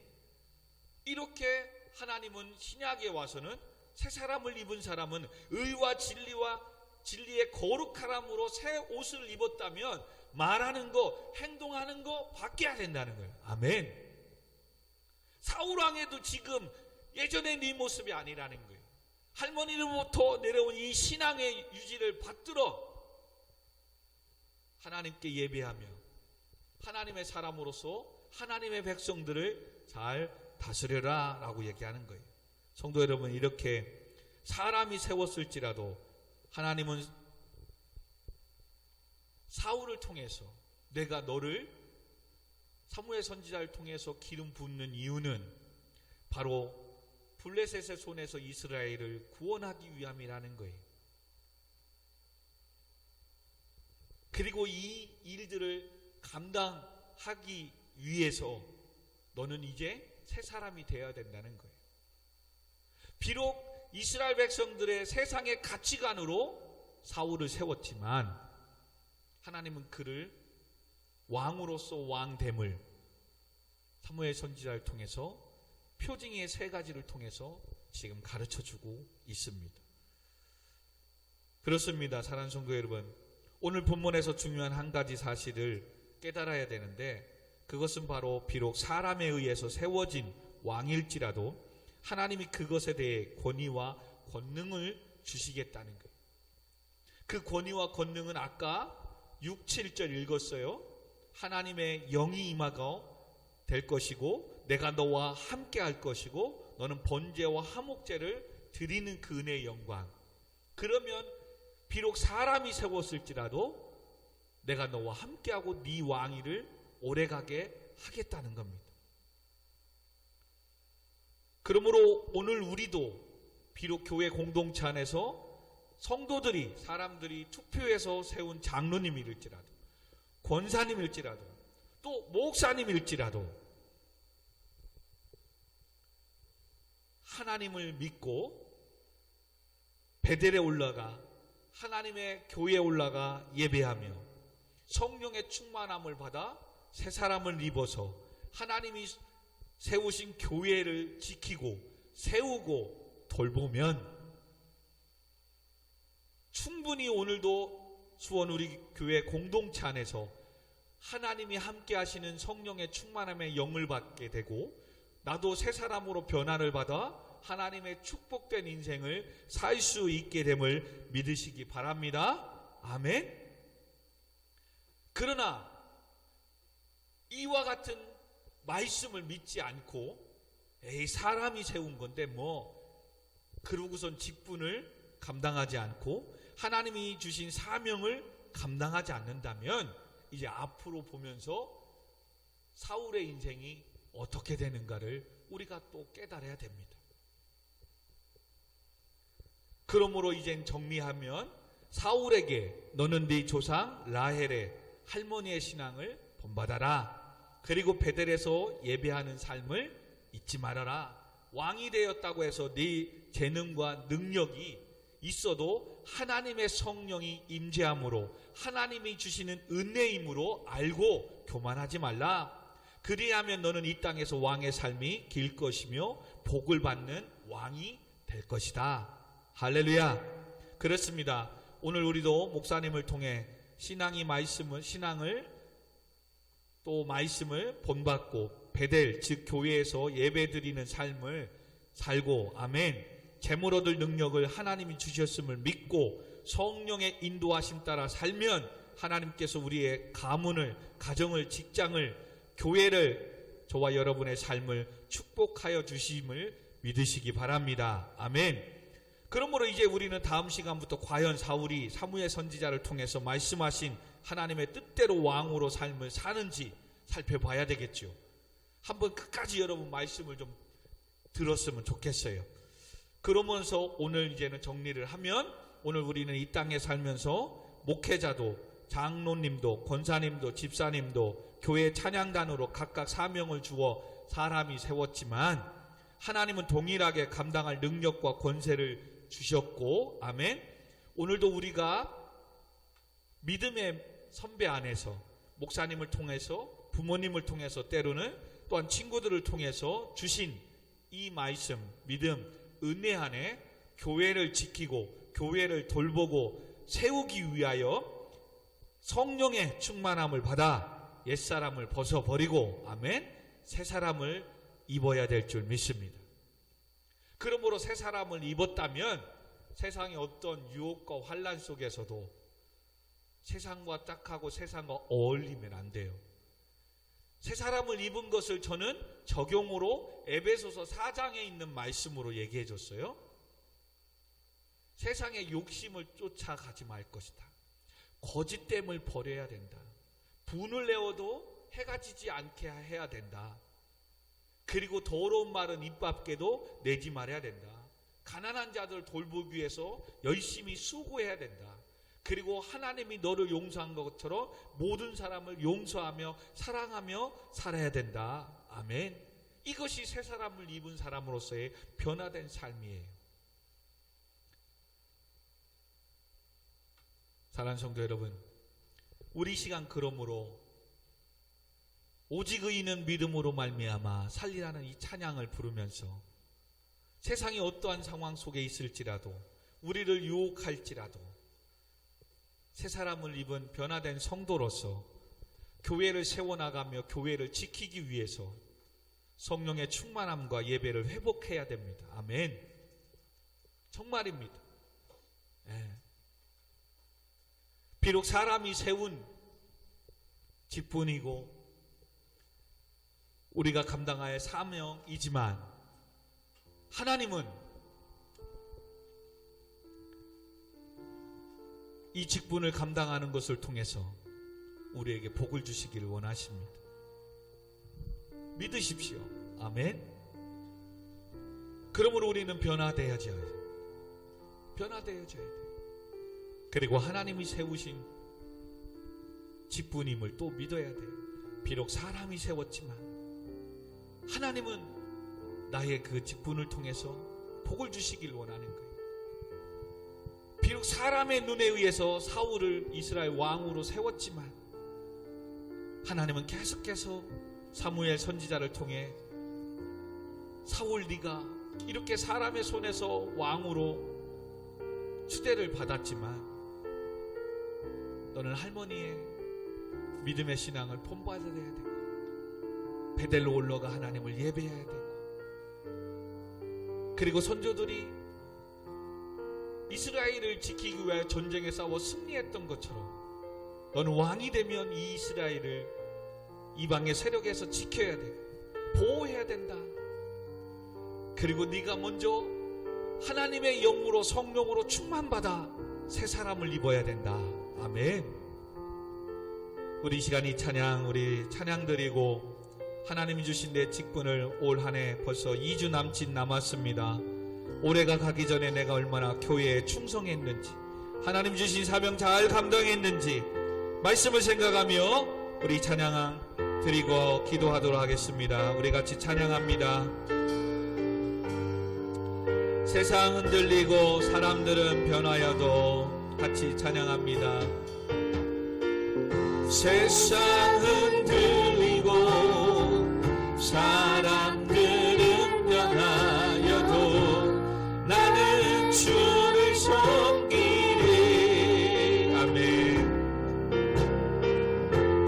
이렇게 하나님은 신약에 와서는 새 사람을 입은 사람은 의와 진리의 거룩함으로 새 옷을 입었다면 말하는 거, 행동하는 거 바뀌어야 된다는 거예요. 아멘. 사울왕에도 지금 예전의 네 모습이 아니라는 거예요. 할머니로부터 내려온 이 신앙의 유지를 받들어 하나님께 예배하며 하나님의 사람으로서 하나님의 백성들을 잘 다스려라 라고 얘기하는 거예요. 성도 여러분, 이렇게 사람이 세웠을지라도 하나님은 사울을 통해서 내가 너를 사무엘 선지자를 통해서 기름 붓는 이유는 바로 블레셋의 손에서 이스라엘을 구원하기 위함이라는 거예요. 그리고 이 일들을 감당하기 위해서 너는 이제 새 사람이 되어야 된다는 거예요. 비록 이스라엘 백성들의 세상의 가치관으로 사울을 세웠지만 하나님은 그를 왕으로서 왕됨을 사무엘 선지자를 통해서 표징의 세 가지를 통해서 지금 가르쳐주고 있습니다. 그렇습니다. 사랑하는 성도 여러분, 오늘 본문에서 중요한 한 가지 사실을 깨달아야 되는데 그것은 바로 비록 사람에 의해서 세워진 왕일지라도 하나님이 그것에 대해 권위와 권능을 주시겠다는 거예요. 그 권위와 권능은 아까 6, 7절 읽었어요. 하나님의 영이 임하고 될 것이고 내가 너와 함께 할 것이고 너는 번제와 화목제를 드리는 그 은혜의 영광. 그러면 비록 사람이 세웠을지라도 내가 너와 함께하고 네 왕위를 오래가게 하겠다는 겁니다. 그러므로 오늘 우리도 비록 교회 공동체 안에서 성도들이 사람들이 투표해서 세운 장로님일지라도 권사님일지라도 또 목사님일지라도 하나님을 믿고 베델에 올라가 하나님의 교회에 올라가 예배하며 성령의 충만함을 받아 새 사람을 입어서 하나님이 세우신 교회를 지키고 세우고 돌보면 충분히 오늘도 수원 우리 교회 공동체 안에서 하나님이 함께 하시는 성령의 충만함의 영을 받게 되고 나도 새 사람으로 변화를 받아 하나님의 축복된 인생을 살 수 있게 됨을 믿으시기 바랍니다. 아멘. 그러나 이와 같은 말씀을 믿지 않고 사람이 세운 건데 그러고선 직분을 감당하지 않고 하나님이 주신 사명을 감당하지 않는다면 이제 앞으로 보면서 사울의 인생이 어떻게 되는가를 우리가 또 깨달아야 됩니다. 그러므로 이젠 정리하면 사울에게 너는 네 조상 라헬의 할머니의 신앙을 본받아라. 그리고 베델에서 예배하는 삶을 잊지 말아라. 왕이 되었다고 해서 네 재능과 능력이 있어도 하나님의 성령이 임재함으로 하나님이 주시는 은혜임으로 알고 교만하지 말라. 그리하면 너는 이 땅에서 왕의 삶이 길 것이며 복을 받는 왕이 될 것이다. 할렐루야. 그렇습니다. 오늘 우리도 목사님을 통해 신앙을 또 말씀을 본받고 베델 즉 교회에서 예배드리는 삶을 살고 아멘. 재물 얻을 능력을 하나님이 주셨음을 믿고 성령의 인도하심 따라 살면 하나님께서 우리의 가문을, 가정을, 직장을, 교회를, 저와 여러분의 삶을 축복하여 주심을 믿으시기 바랍니다. 아멘. 그러므로 이제 우리는 다음 시간부터 과연 사울이 사무엘 선지자를 통해서 말씀하신 하나님의 뜻대로 왕으로 삶을 사는지 살펴봐야 되겠죠. 한번 끝까지 여러분 말씀을 좀 들었으면 좋겠어요. 그러면서 오늘 이제는 정리를 하면 오늘 우리는 이 땅에 살면서 목회자도 장로님도 권사님도 집사님도 교회 찬양단으로 각각 사명을 주어 사람이 세웠지만 하나님은 동일하게 감당할 능력과 권세를 주셨고 아멘. 오늘도 우리가 믿음의 선배 안에서 목사님을 통해서 부모님을 통해서 때로는 또한 친구들을 통해서 주신 이 말씀 믿음 은혜 안에 교회를 지키고 교회를 돌보고 세우기 위하여 성령의 충만함을 받아 옛사람을 벗어버리고 아멘 새 사람을 입어야 될 줄 믿습니다. 그러므로 새 사람을 입었다면 세상의 어떤 유혹과 환난 속에서도 세상과 딱하고 세상과 어울리면 안 돼요. 새 사람을 입은 것을 저는 적용으로 에베소서 4장에 있는 말씀으로 얘기해 줬어요. 세상의 욕심을 쫓아가지 말 것이다. 거짓됨을 버려야 된다. 분을 내어도 해가 지지 않게 해야 된다. 그리고 더러운 말은 입 밖에도 내지 말아야 된다. 가난한 자들 돌보기 위해서 열심히 수고해야 된다. 그리고 하나님이 너를 용서한 것처럼 모든 사람을 용서하며 사랑하며 살아야 된다. 아멘. 이것이 새 사람을 입은 사람으로서의 변화된 삶이에요. 사랑하는 성도 여러분, 우리 시간 그러므로 오직 의인은 믿음으로 말미암아 살리라는 이 찬양을 부르면서 세상이 어떠한 상황 속에 있을지라도 우리를 유혹할지라도 새 사람을 입은 변화된 성도로서 교회를 세워나가며 교회를 지키기 위해서 성령의 충만함과 예배를 회복해야 됩니다. 아멘. 정말입니다. 네. 비록 사람이 세운 직분이고 우리가 감당할 사명이지만 하나님은 이 직분을 감당하는 것을 통해서 우리에게 복을 주시기를 원하십니다. 믿으십시오. 아멘. 그러므로 우리는 변화되어져야 돼요. 변화되어져야 돼요. 그리고 하나님이 세우신 직분임을 또 믿어야 돼요. 비록 사람이 세웠지만 하나님은 나의 그 직분을 통해서 복을 주시길 원하는 거예요. 비록 사람의 눈에 의해서 사울을 이스라엘 왕으로 세웠지만 하나님은 계속해서 사무엘 선지자를 통해 사울 네가 이렇게 사람의 손에서 왕으로 추대를 받았지만 너는 할머니의 믿음의 신앙을 본받아야 되고 베델로 올라가 하나님을 예배해야 되고 그리고 선조들이 이스라엘을 지키기 위해 전쟁에 싸워 승리했던 것처럼 너는 왕이 되면 이 이스라엘을 이방의 세력에서 지켜야 되고 보호해야 된다. 그리고 네가 먼저 하나님의 영으로 성령으로 충만받아 새 사람을 입어야 된다. 아멘. 우리 이 시간 이 찬양 우리 찬양 드리고 하나님이 주신 내 직분을 올 한 해 벌써 2주 남짓 남았습니다. 올해가 가기 전에 내가 얼마나 교회에 충성했는지 하나님 주신 사명 잘 감당했는지 말씀을 생각하며 우리 찬양 드리고 기도하도록 하겠습니다. 우리 같이 찬양합니다. 세상 흔들리고 사람들은 변하여도 같이 찬양합니다. 세상 흔들리고 사람들은 변하여도 나는 주를 섬기리. 아멘.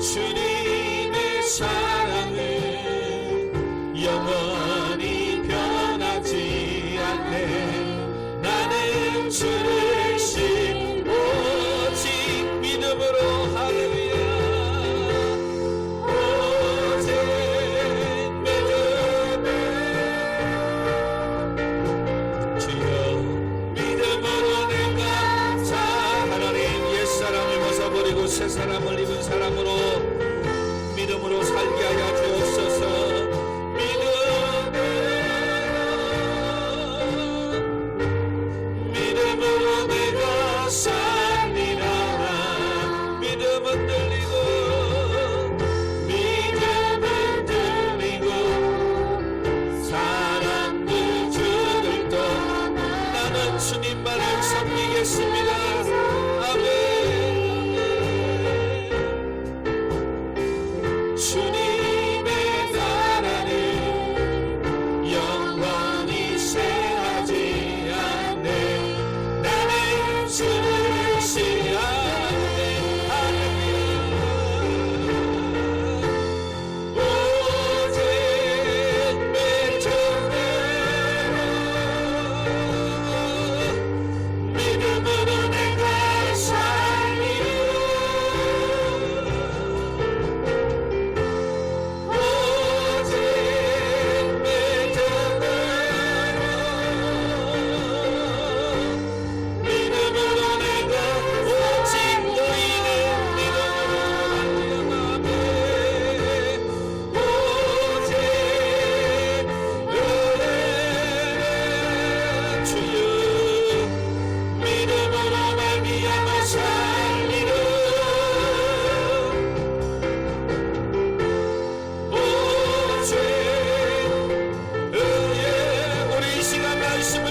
주님의 사랑은 영원히 변하지 않네. 나는 주를 심 오직 믿음으로 할렐루야. 새 사람을 입은 사람으로 믿음으로 살게 하여 주옵소서. 믿음으로 내가 살리라. 믿음은 들리고 사람들 주들도 나는 주님만을 섬기겠습니다. 아멘. 주님의 나라는 영원히 쇠하지 않네. 나는 주를 시하네. 할렐루야. 오직 믿음으로 내가 살리라.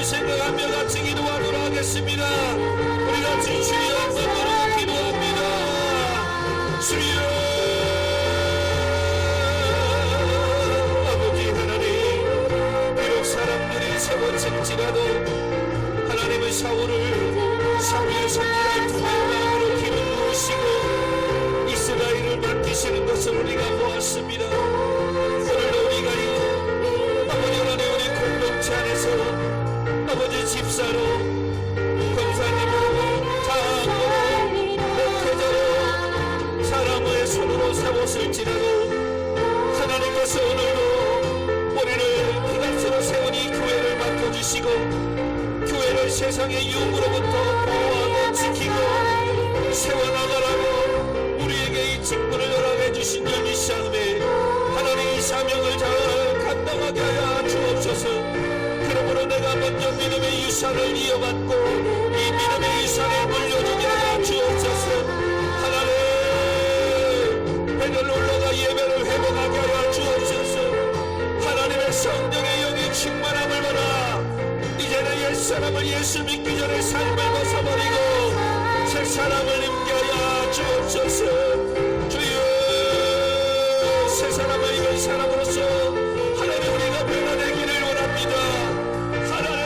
생각하며 같이 기도하도록 하겠습니다. 우리 같이 주여 한번으로 기도합니다. 주여 아버지 하나님, 비록 사람들이 세워질지라도 하나님의 사울을 사무엘 선지자를 통해 왕으로 기름 부으시고 이스라엘을 맡기시는 것을 우리가 보았습니다. 오늘도 우리가 아버지 하나님 우리 공동체 안에서 아버지 집사로 권사님으로 장로로 목회자 주님께서 오늘도 우리를 피값으로 세우니 교회를 맡겨주시고 교회를 세상의 유혹으로부터 보호하고 지키고 세워나가라고 우리에게 이 직분을 허락해 주신 줄 믿사오니 하나님 이 사명을 잘 감당하게 하여 주옵소서. 그러므로 내가 먼저 믿음의 유산을 이어받고 이 믿음의 유산을 물려주게 하여 주옵소서. 하나님 배를 올라가 예배를 회복하게 하여 주옵소서. 하나님의 성령의 영이 충만함을 받아 이제는 옛사람을 예수 믿기 전에 삶을 벗어버리고 새 사람을 입게 하여 주옵소서. 주여 새 사람을 입은 사람으로서 하나님 우리가 변화되기를 원합니다. 하나님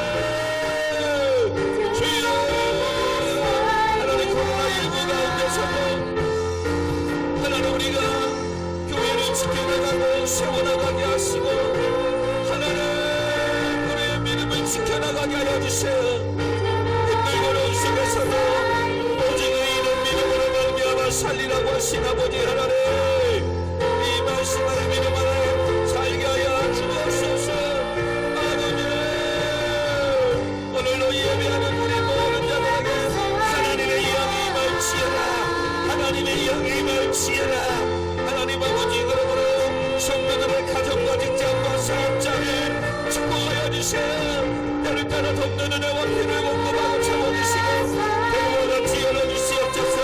주여 하나님 코로나19 가운데서도 하나님 우리가 교회를 지켜나가고 세워나가게 하시고 하나님 우리의 믿음을 지켜나가게 하여 주세요. 힘들고 어려운 속에서도 오직 의인은 믿음으로 말미암아 살리라고 하신 아버지 하나님 이 말씀을 믿음 안에 살게 하여 주옵소서. 아버지 오늘도 예배하는 우리 모든 자들에게 하나님의 영이 임할지어다. 하나님의 영이 임할지어다. 하나님 아버지 그러므로 성도들의 가정과 직장과 사업장을 축복하여 주세요. 때를 따라 돕는 은혜와 피를 공급하고 채워주시고 대우와 같이 열어주시옵소서.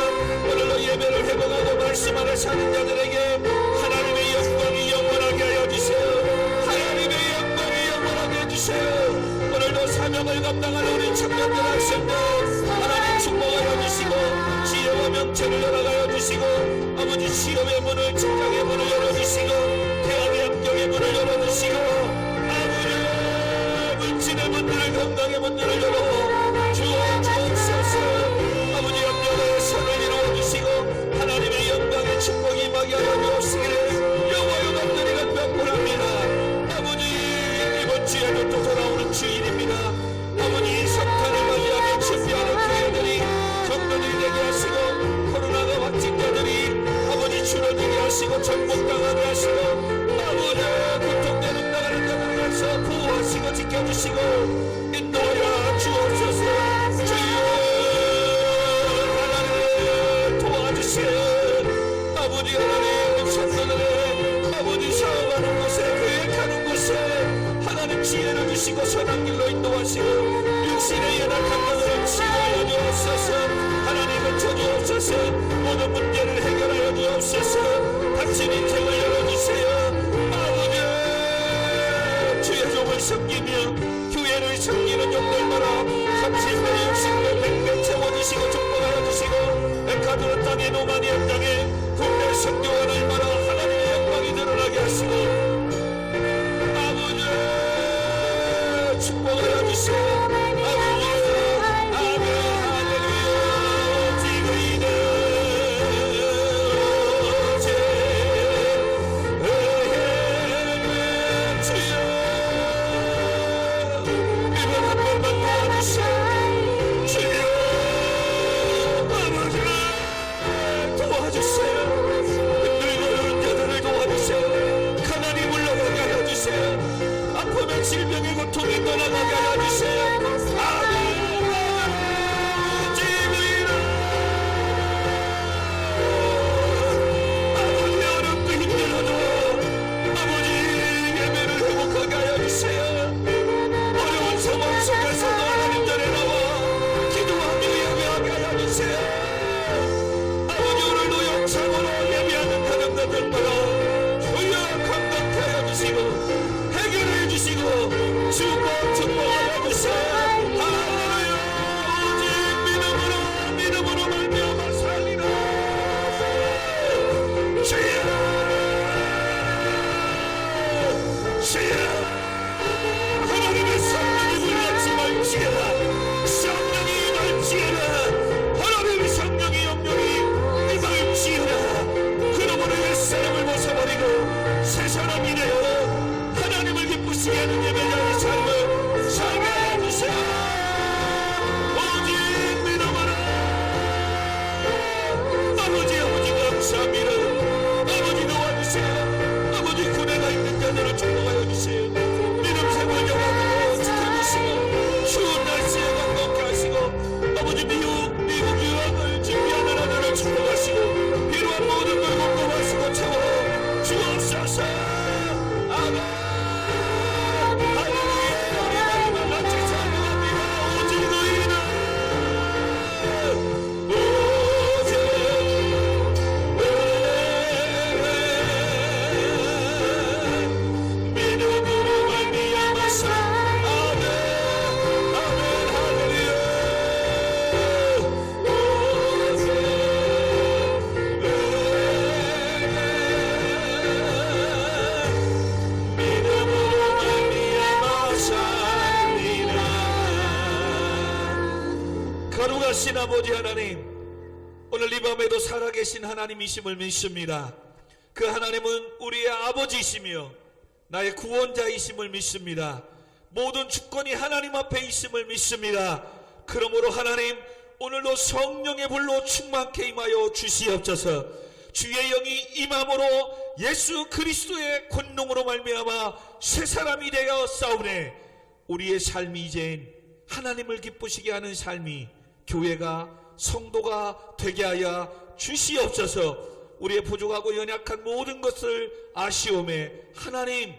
오늘도 예배를 회복하고 말씀 안에 사는 자들에게 하나님의 영광이 영원하게 하여 주세요. 하나님의 영광이 영원하게 해주세요. 오늘도 사명을 감당하는 우리 청년들 학생들 하나님 축복하여 주시고 지혜와 명철을 열어가여 주시고 아버지 시험의 문을 직장의 문을 열어주시고 대학의 합격의 문을 열어주시고 아버지 물질의 문들을 건강의 문들을 열어 주옵소서. 아버지 염려의 선을 이루어주시고 하나님의 영광의 축복이 임하게 하여 주옵시기를 여호와여 감사드리는 명분합니다. 아버지 이번 주에도 또 돌아오는 주일입니다. 아버지 석탄을 맞이하며 준비하는 교회들이 정도들이 되게 하시고 코로나가 확진자들이 아버지 줄어들게 하시고 정복당하게 하시고 아버지 고통되는 나가는 자들을 위해서 보호하시고 지켜주시고 인도하여 주옵소서. 주여 하나님 도와주세요. 아버지 하나님 성도들의 아버지 사업하는 곳에 계획하는 곳에 하나님 지혜를 주시고 선한 길로 인도하시고 육신의 연약 감정을 치유하여 주옵소서. 하나님을 쳐주옵소서. 모든 문제를 해결하여 주옵소서. 당신 인생을 열어주세요. 아버지 주의 종을 섬기며 교회를 섬기는 종들마다 30배 60배 100배 채워주시고 축복하여 주시고 백화도는 땅에 노마니아 땅에 국내 선교원을 말아 하나님의 영광이 드러나게 하시고 아버지 축복하여 주세요. 아버지 아멘 할렐루야. 지금이는 주여 이번 한 번만 도와주세요. 주여 아버지 도와주세요. 힘들고 어려운 자들을 도와주세요. 가난이 물러가게 하여 주세요. 아픔의 질병의 고통이 떠나가게 하여 주세요. 아멘 지금이라 아버지 어렵고 힘들어도 아버지 예배를 회복하게 하여 주세요. 어려운 상황 속에서도 하나님 전에 나와 기도하며 예배하게 하여 주세요. 아버지 오늘도 영상으로 예배하는 가정들마다 주여 감당케 하여 주시고 해결해 주시고 축복하여 주세요. 할렐루야. 오직 믿음으로 말미암아 살리라. 주여 주여 하나님의 성령이 물같이 말지어다. 성령이 말지어다. 하나님의 성령이 영령이 말지어다. 그러므로 옛사람을 벗어버리고 새 사람이 되어 하나님을 기쁘시게 하는 예배자의 삶을 살게 해주세요. 주옵소서. 아멘. 할렐루야. 우리 하나님을 같이 찬양합니다. 오직 너희는 믿음으로 말미암아서 아멘 아멘 할렐루야. 거룩하신 아버지 하나님, 오늘 이 밤에도 살아계신 하나님이심을 믿습니다. 그 하나님은 우리의 아버지이시며 나의 구원자이심을 믿습니다. 모든 주권이 하나님 앞에 있음을 믿습니다. 그러므로 하나님, 오늘도 성령의 불로 충만케 임하여 주시옵소서. 주의 영이 임함으로 예수 그리스도의 권능으로 말미암아 새 사람이 되어 싸우네. 우리의 삶이 이젠 하나님을 기쁘시게 하는 삶이, 교회가, 성도가 되게 하여 주시옵소서. 우리의 부족하고 연약한 모든 것을 아시오매 하나님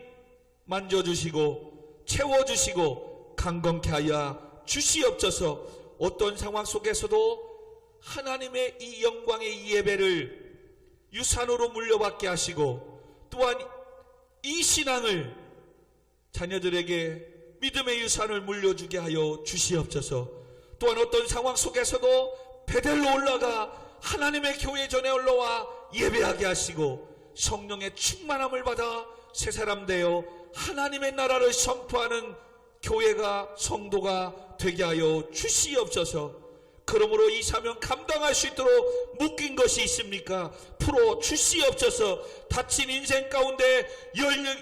만져주시고 채워주시고 강건케 하여 주시옵소서. 어떤 상황 속에서도 하나님의 이 영광의 이 예배를 유산으로 물려받게 하시고, 또한 이 신앙을 자녀들에게 믿음의 유산을 물려주게 하여 주시옵소서. 또한 어떤 상황 속에서도 베델로 올라가 하나님의 교회 전에 올라와 예배하게 하시고, 성령의 충만함을 받아 새 사람 되어 하나님의 나라를 선포하는 교회가, 성도가 되게 하여 주시옵소서. 그러므로 이 사명 감당할 수 있도록 묶인 것이 있습니까? 풀어 주시옵소서. 닫힌 인생 가운데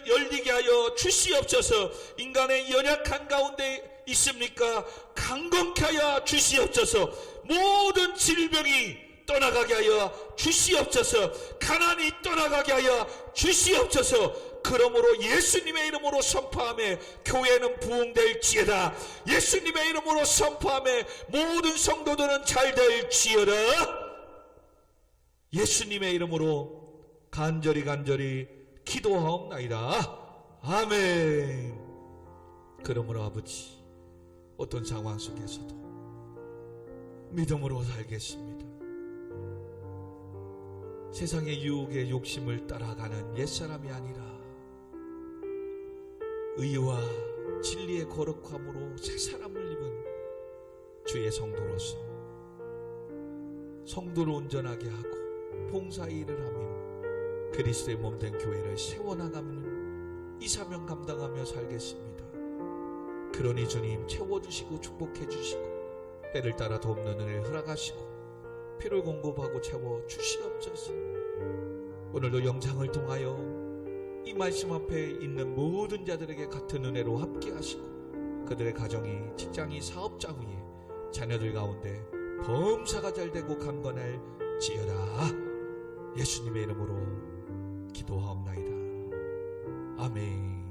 열리게 하여 주시옵소서. 인간의 연약한 가운데 있습니까? 강건케 하여 주시옵소서. 모든 질병이 떠나가게 하여 주시옵소서. 가난이 떠나가게 하여 주시옵소서. 그러므로 예수님의 이름으로 선포하며 교회는 부흥될지어다. 예수님의 이름으로 선포하며 모든 성도들은 잘될지어다. 예수님의 이름으로 간절히 기도하옵나이다. 아멘. 그러므로 아버지, 어떤 상황 속에서도 믿음으로 살겠습니다. 세상의 유혹의 욕심을 따라가는 옛사람이 아니라 의와 진리의 거룩함으로 새 사람을 입은 주의 성도로서 성도를 온전하게 하고 봉사일을 하며 그리스도의 몸된 교회를 세워나가는 이 사명 감당하며 살겠습니다. 그러니 주님, 채워주시고 축복해주시고 때를 따라 돕는 은혜를 허락하시고 피를 공급하고 채워주시옵소서. 오늘도 영상을 통하여 이 말씀 앞에 있는 모든 자들에게 같은 은혜로 함께 하시고, 그들의 가정이, 직장이, 사업장 위에 자녀들 가운데 범사가 잘되고 강건할지어다. 예수님의 이름으로 기도하옵나이다. 아멘.